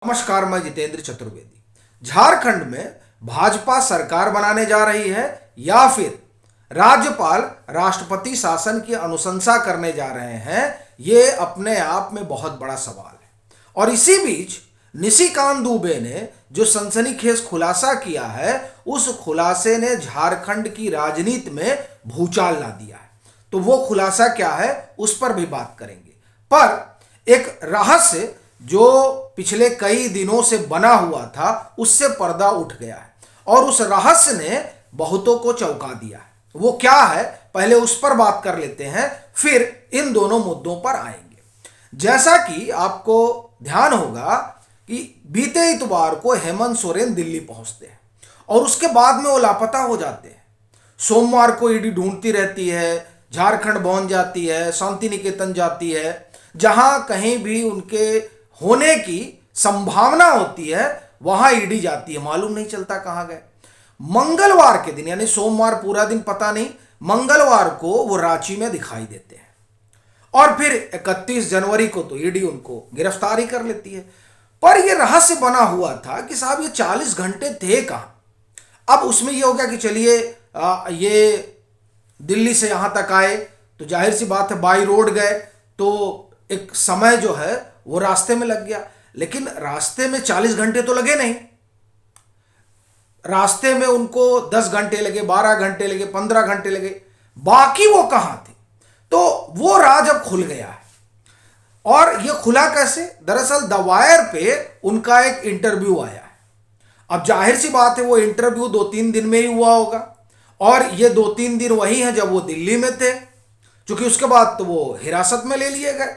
नमस्कार, मैं जितेंद्र चतुर्वेदी। झारखंड में भाजपा सरकार बनाने जा रही है या फिर राज्यपाल राष्ट्रपति शासन की अनुशंसा करने जा रहे हैं, ये अपने आप में बहुत बड़ा सवाल है। और इसी बीच निशिकांत दुबे ने जो सनसनीखेज खुलासा किया है, उस खुलासे ने झारखंड की राजनीति में भूचाल ला दिया है। तो वो खुलासा क्या है, उस पर भी बात करेंगे। पर एक रहस्य जो पिछले कई दिनों से बना हुआ था, उससे पर्दा उठ गया है और उस रहस्य ने बहुतों को चौंका दिया है। वो क्या है, पहले उस पर बात कर लेते हैं, फिर इन दोनों मुद्दों पर आएंगे। जैसा कि आपको ध्यान होगा कि बीते इतवार को हेमंत सोरेन दिल्ली पहुंचते हैं और उसके बाद में वो लापता हो जाते हैं। सोमवार को ईडी ढूंढती रहती है, झारखंड भवन जाती है, शांति निकेतन जाती है, जहां कहीं भी उनके होने की संभावना होती है वहां ईडी जाती है, मालूम नहीं चलता कहां गए। मंगलवार के दिन, यानी सोमवार पूरा दिन पता नहीं, मंगलवार को वो रांची में दिखाई देते हैं और फिर 31 जनवरी को तो ईडी उनको गिरफ्तारी कर लेती है। पर यह रहस्य बना हुआ था कि साहब ये 40 घंटे थे कहां। अब उसमें यह हो गया कि चलिए ये दिल्ली से यहां तक आए तो जाहिर सी बात है बाई रोड गए, तो एक समय जो है वो रास्ते में लग गया। लेकिन रास्ते में 40 घंटे तो लगे नहीं, रास्ते में उनको 10 घंटे लगे, 12 घंटे लगे, 15 घंटे लगे, बाकी वो कहां थे। तो वो राज अब खुल गया है। और ये खुला कैसे? दरअसल द वायर पे उनका एक इंटरव्यू आया है। अब जाहिर सी बात है वो इंटरव्यू 2-3 दिन में ही हुआ होगा और ये 2-3 दिन वही है जब वो दिल्ली में थे, क्योंकि उसके बाद तो वो हिरासत में ले लिए गए।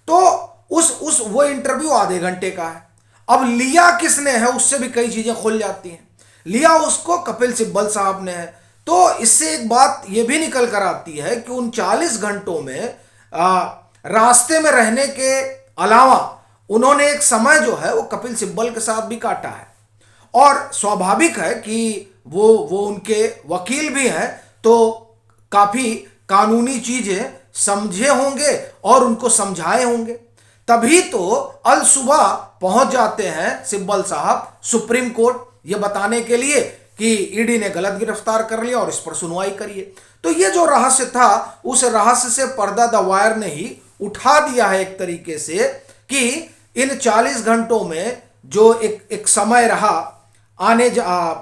तो वो इंटरव्यू आधे घंटे का है। अब लिया किसने है, उससे भी कई चीजें खुल जाती हैं। लिया उसको कपिल सिब्बल साहब ने है। तो इससे एक बात यह भी निकल कर आती है कि उन 40 घंटों में रास्ते में रहने के अलावा उन्होंने एक समय जो है वो कपिल सिब्बल के साथ भी काटा है। और स्वाभाविक है कि वो उनके वकील भी हैं, तो काफी कानूनी चीजें समझे होंगे और उनको समझाए होंगे। तभी तो अल सुबह पहुंच जाते हैं सिब्बल साहब सुप्रीम कोर्ट, ये बताने के लिए कि ईडी ने गलत गिरफ्तार कर लिया और इस पर सुनवाई करिए। तो ये जो रहस्य था, उस रहस्य से पर्दा द वायर ने ही उठा दिया है एक तरीके से कि इन 40 घंटों में जो एक समय रहा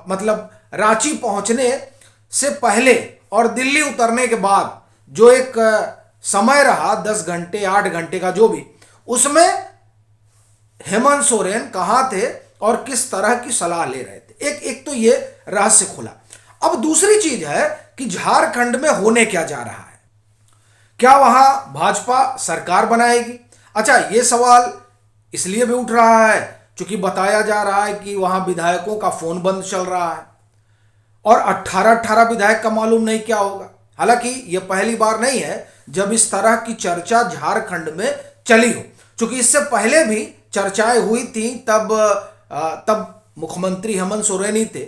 मतलब रांची पहुंचने से पहले और दिल्ली उतरने के बाद जो एक समय रहा 10 घंटे 8 घंटे का जो भी, उसमें हेमंत सोरेन कहां थे और किस तरह की सलाह ले रहे थे। एक तो ये रहस्य खुला। अब दूसरी चीज है कि झारखंड में होने क्या जा रहा है। क्या वहां भाजपा सरकार बनाएगी? अच्छा, ये सवाल इसलिए भी उठ रहा है क्योंकि बताया जा रहा है कि वहां विधायकों का फोन बंद चल रहा है और 18 विधायक का मालूम नहीं क्या होगा। हालांकि यह पहली बार नहीं है जब इस तरह की चर्चा झारखंड में चली हो, क्योंकि इससे पहले भी चर्चाएं हुई थी। तब मुख्यमंत्री हेमंत सोरेन ही थे,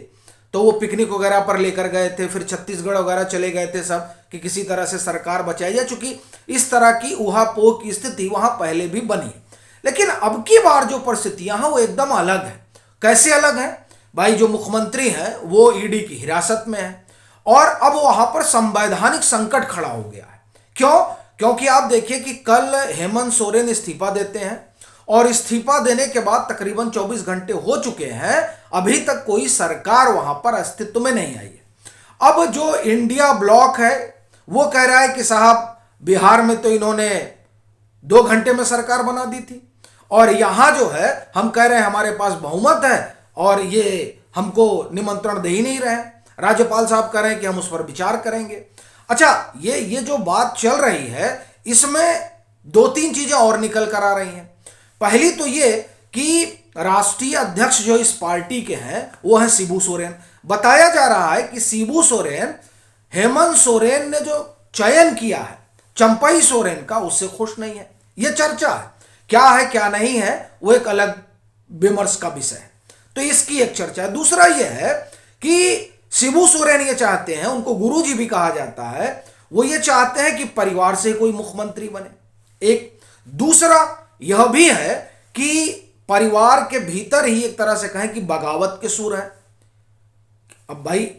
तो वो पिकनिक वगैरह पर लेकर गए थे, फिर छत्तीसगढ़ वगैरह चले गए थे सब कि किसी तरह से सरकार बचाई जाए, चूंकि इस तरह की उहापोह की स्थिति वहां पहले भी बनी है। लेकिन अब की बार जो परिस्थितियां हैं वो एकदम अलग है। कैसे अलग है भाई? जो मुख्यमंत्री हैं वो ईडी की हिरासत में है और अब वहां पर संवैधानिक संकट खड़ा हो गया है। क्यों? क्योंकि आप देखिए कि कल हेमंत सोरेन इस्तीफा देते हैं और इस्तीफा देने के बाद तकरीबन 24 घंटे हो चुके हैं, अभी तक कोई सरकार वहां पर अस्तित्व में नहीं आई है। अब जो इंडिया ब्लॉक है वो कह रहा है कि साहब बिहार में तो इन्होंने 2 घंटे में सरकार बना दी थी और यहां जो है हम कह रहे हैं हमारे पास बहुमत है और ये हमको निमंत्रण दे ही नहीं रहे। राज्यपाल साहब कह रहे हैं कि हम उस पर विचार करेंगे। अच्छा, ये जो बात चल रही है, इसमें 2-3 चीजें और निकल कर आ रही हैं। पहली तो ये कि राष्ट्रीय अध्यक्ष जो इस पार्टी के हैं वो है शिबू सोरेन। बताया जा रहा है कि शिबू सोरेन हेमंत सोरेन ने जो चयन किया है चंपई सोरेन का, उससे खुश नहीं है। यह चर्चा है, क्या है क्या नहीं है वो एक अलग विमर्श का विषय है। तो इसकी एक चर्चा है। दूसरा यह है कि शिबू सोरेन ये चाहते हैं, उनको गुरुजी भी कहा जाता है, वो ये चाहते हैं कि परिवार से कोई मुख्यमंत्री बने। एक दूसरा यह भी है कि परिवार के भीतर ही एक तरह से कहें कि बगावत के सुर है। अब भाई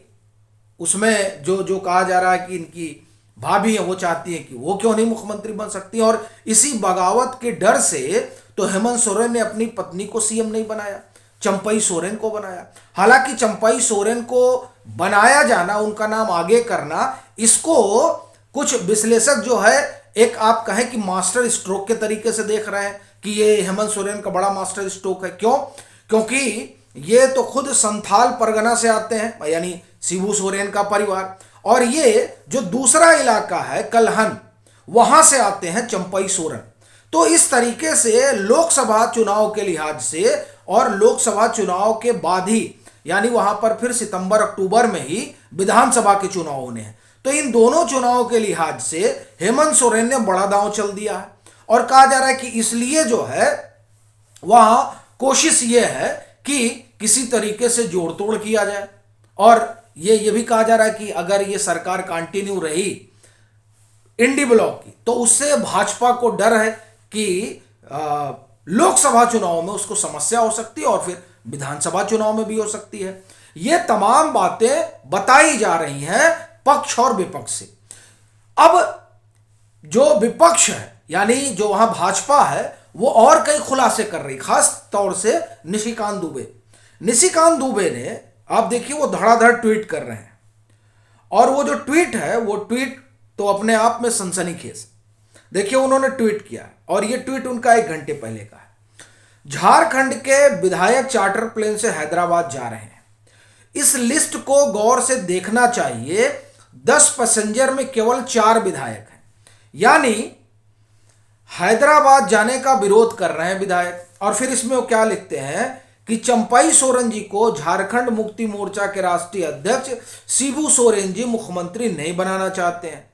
उसमें जो जो कहा जा रहा है कि इनकी भाभी है वो चाहती है कि वो क्यों नहीं मुख्यमंत्री बन सकती, और इसी बगावत के डर से तो हेमंत सोरेन ने अपनी पत्नी को सीएम नहीं बनाया, चंपई सोरेन को बनाया। हालांकि चंपई सोरेन को बनाया जाना, उनका नाम आगे करना, इसको कुछ विश्लेषक जो है एक आप कहें कि मास्टर स्ट्रोक के तरीके से देख रहे हैं कि ये हेमंत सोरेन का बड़ा मास्टर स्ट्रोक है। क्यों? क्योंकि ये तो खुद संथाल परगना से आते हैं, यानी शिबू सोरेन का परिवार, और ये जो दूसरा इलाका है कलहन, वहां से आते हैं चंपई सोरेन। तो इस तरीके से लोकसभा चुनाव के लिहाज से और लोकसभा चुनाव के बाद ही, यानी वहां पर फिर सितंबर अक्टूबर में ही विधानसभा के चुनाव होने हैं, तो इन दोनों चुनाव के लिहाज से हेमंत सोरेन ने बड़ा दांव चल दिया है। और कहा जा रहा है कि इसलिए जो है वहां कोशिश ये है कि किसी तरीके से जोड़ तोड़ किया जाए। और ये भी कहा जा रहा है कि अगर ये सरकार कंटिन्यू रही इंडी ब्लॉक की, तो उससे भाजपा को डर है कि लोकसभा चुनाव में उसको समस्या हो सकती है और फिर विधानसभा चुनाव में भी हो सकती है। ये तमाम बातें बताई जा रही हैं पक्ष और विपक्ष से। अब जो विपक्ष है, यानी जो वहां भाजपा है, वो और कई खुलासे कर रही, खास तौर से निशिकांत दुबे ने, आप देखिए वो धड़ाधड़ ट्वीट कर रहे हैं, और वो जो ट्वीट है वो ट्वीट तो अपने आप में सनसनीखेज। देखिए उन्होंने ट्वीट किया, और ये ट्वीट उनका 1 घंटे पहले का है। झारखंड के विधायक चार्टर प्लेन से हैदराबाद जा रहे हैं, इस लिस्ट को गौर से देखना चाहिए। 10 पैसेंजर में केवल 4 विधायक हैं, यानी हैदराबाद जाने का विरोध कर रहे हैं विधायक। और फिर इसमें वो क्या लिखते हैं कि चंपई सोरेन जी को झारखंड मुक्ति मोर्चा के राष्ट्रीय अध्यक्ष शिबू सोरेन जी मुख्यमंत्री नहीं बनाना चाहते हैं।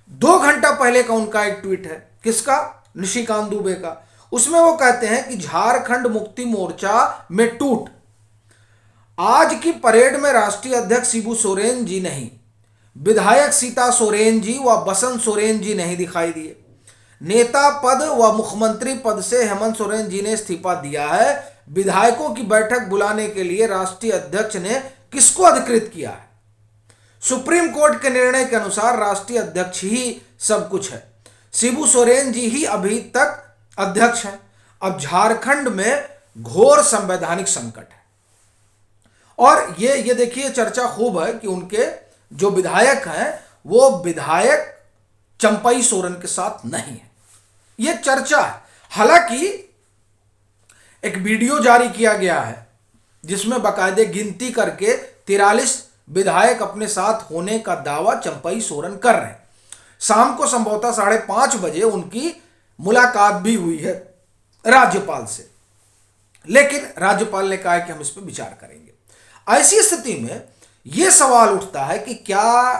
2 घंटा पहले का उनका एक ट्वीट है, किसका? निशिकांत दुबे का। उसमें वो कहते हैं कि झारखंड मुक्ति मोर्चा में टूट, आज की परेड में राष्ट्रीय अध्यक्ष शिबू सोरेन जी नहीं, विधायक सीता सोरेन जी व बसंत सोरेन जी नहीं दिखाई दिए। नेता पद व मुख्यमंत्री पद से हेमंत सोरेन जी ने इस्तीफा दिया है। विधायकों की बैठक बुलाने के लिए राष्ट्रीय अध्यक्ष ने किसको अधिकृत किया है? सुप्रीम कोर्ट के निर्णय के अनुसार राष्ट्रीय अध्यक्ष ही सब कुछ है। शिबू सोरेन जी ही अभी तक अध्यक्ष हैं। अब झारखंड में घोर संवैधानिक संकट है। और ये देखिए चर्चा खूब है कि उनके जो विधायक हैं वो विधायक चंपई सोरेन के साथ नहीं है, ये चर्चा है। हालांकि एक वीडियो जारी किया गया है जिसमें बाकायदे गिनती करके 43 विधायक अपने साथ होने का दावा चंपई सोरेन कर रहे हैं। शाम को संभवतः 5:30 बजे उनकी मुलाकात भी हुई है राज्यपाल से, लेकिन राज्यपाल ने कहा है कि हम इस पर विचार करेंगे। ऐसी स्थिति में यह सवाल उठता है कि क्या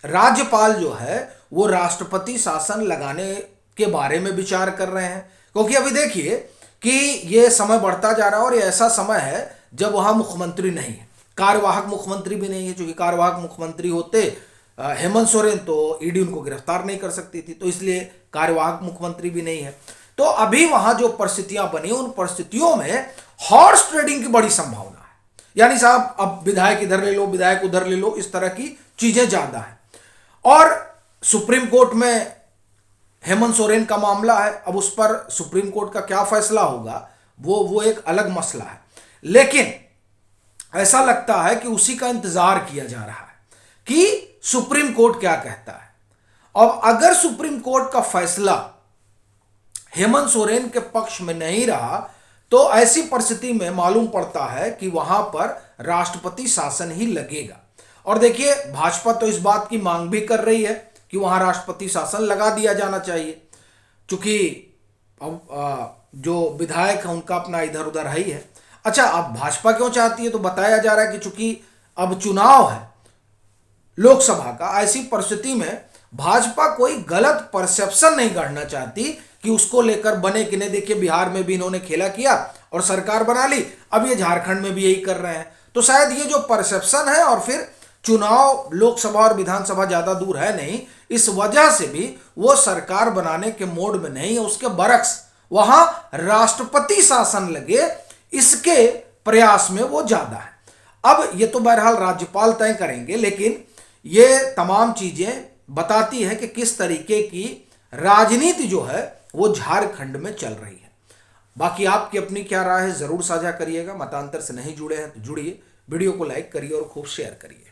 राज्यपाल जो है वो राष्ट्रपति शासन लगाने के बारे में विचार कर रहे हैं? क्योंकि अभी देखिए कि ये समय बढ़ता जा रहा है और ये ऐसा समय है जब वहां मुख्यमंत्री नहीं है, कार्यवाहक मुख्यमंत्री भी नहीं है। क्योंकि कार्यवाहक मुख्यमंत्री होते हेमंत सोरेन तो ईडी उनको गिरफ्तार नहीं कर सकती थी, तो इसलिए कार्यवाहक मुख्यमंत्री भी नहीं है। तो अभी वहां जो परिस्थितियां बनी, उन परिस्थितियों में हॉर्स ट्रेडिंग की बड़ी संभावना है। यानी साहब अब विधायक इधर ले लो, विधायक उधर ले लो, इस तरह की चीजें ज्यादा है। और सुप्रीम कोर्ट में हेमंत सोरेन का मामला है, अब उस पर सुप्रीम कोर्ट का क्या फैसला होगा वो एक अलग मसला है। लेकिन ऐसा लगता है कि उसी का इंतजार किया जा रहा है कि सुप्रीम कोर्ट क्या कहता है। अब अगर सुप्रीम कोर्ट का फैसला हेमंत सोरेन के पक्ष में नहीं रहा तो ऐसी परिस्थिति में मालूम पड़ता है कि वहां पर राष्ट्रपति शासन ही लगेगा। और देखिए भाजपा तो इस बात की मांग भी कर रही है कि वहां राष्ट्रपति शासन लगा दिया जाना चाहिए, क्योंकि अब जो विधायक है उनका अपना इधर उधर ही है। अच्छा, अब भाजपा क्यों चाहती है? तो बताया जा रहा है कि चूंकि अब चुनाव है लोकसभा का, ऐसी परिस्थिति में भाजपा कोई गलत परसेप्शन नहीं गढ़ना चाहती कि उसको लेकर बने कि नहीं। देखिए बिहार में भी इन्होंने खेला किया और सरकार बना ली, अब ये झारखंड में भी यही कर रहे हैं। तो शायद ये जो परसेप्शन है, और फिर चुनाव लोकसभा और विधानसभा ज्यादा दूर है नहीं, इस वजह से भी वो सरकार बनाने के मोड में नहीं है। उसके बरक्स वहां राष्ट्रपति शासन लगे, इसके प्रयास में वो ज्यादा है। अब ये तो बहरहाल राज्यपाल तय करेंगे, लेकिन ये तमाम चीजें बताती है कि किस तरीके की राजनीति जो है वो झारखंड में चल रही है। बाकी आपकी अपनी क्या राय है जरूर साझा करिएगा। मतांतर से नहीं जुड़े हैं तो जुड़िए, वीडियो को लाइक करिए और खूब शेयर करिए।